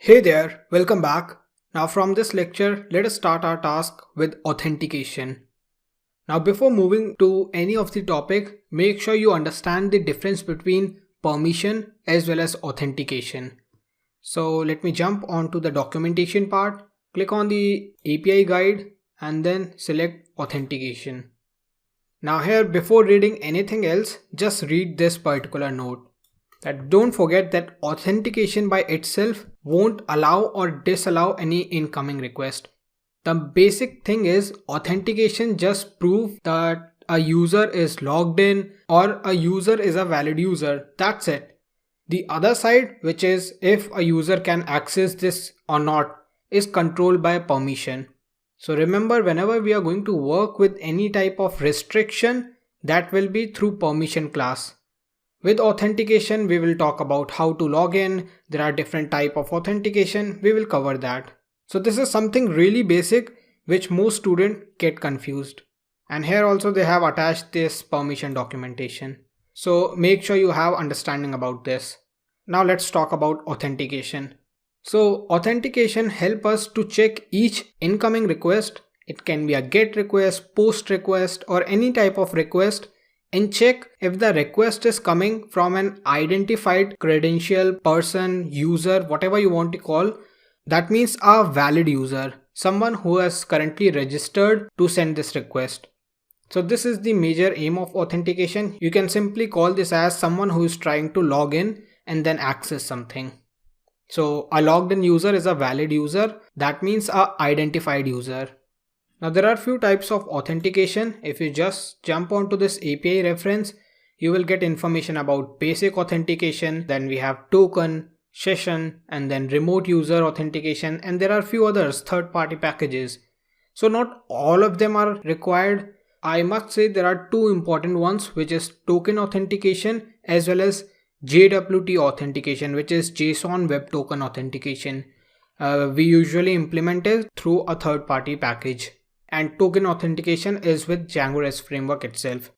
Hey there, welcome back. Now from this lecture, let us start our task with authentication. Now before moving to any of the topic, make sure you understand the difference between permission as well as authentication. So let me jump onto the documentation part, click on the API guide and then select authentication. Now here, before reading anything else, just read this particular note. That don't forget that authentication by itself won't allow or disallow any incoming request. The basic thing is authentication just proves that a user is logged in or a user is a valid user. That's it. The other side, which is if a user can access this or not, is controlled by permission. So remember, whenever we are going to work with any type of restriction, that will be through permission class. With authentication, we will talk about how to log in. There are different types of authentication. We will cover that. So this is something really basic which most students get confused. And here also they have attached this permission documentation. So make sure you have understanding about this. Now let's talk about authentication. So authentication helps us to check each incoming request. It can be a GET request, POST request or any type of request, and check if the request is coming from an identified credential, person, user, whatever you want to call. That means a valid user, someone who has currently registered to send this request. So this is the major aim of authentication. You can simply call this as someone who is trying to log in and then access something. So a logged in user is a valid user. That means a identified user. Now there are few types of authentication. If you just jump onto this API reference, you will get information about basic authentication. Then we have token, session, and then remote user authentication. And there are few others, third-party packages. So not all of them are required. I must say there are two important ones, which is token authentication as well as JWT authentication, which is Json Web Token authentication. We usually implement it through a third-party package. And token authentication is with Django Rest Framework itself.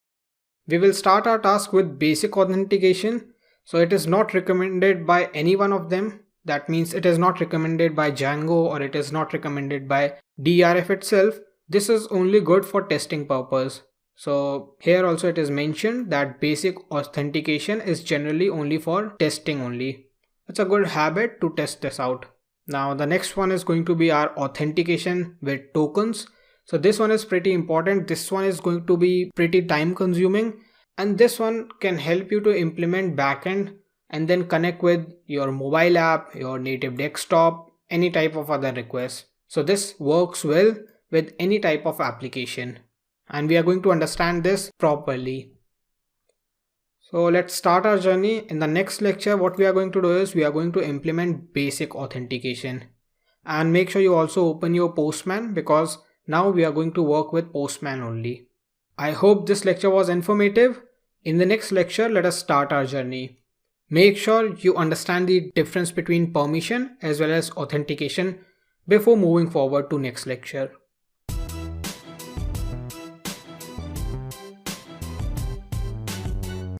We will start our task with basic authentication. So it is not recommended by any one of them. That means it is not recommended by Django or it is not recommended by DRF itself. This is only good for testing purpose. So here also it is mentioned that basic authentication is generally only for testing only. It's a good habit to test this out. Now the next one is going to be our authentication with tokens. So this one is pretty important. This one is going to be pretty time consuming, and this one can help you to implement backend and then connect with your mobile app, your native desktop, any type of other requests. So this works well with any type of application, and we are going to understand this properly. So let's start our journey. In the next lecture, what we are going to do is we are going to implement basic authentication, and make sure you also open your Postman because now we are going to work with Postman only. I hope this lecture was informative. In the next lecture, let us start our journey. Make sure you understand the difference between permission as well as authentication before moving forward to next lecture.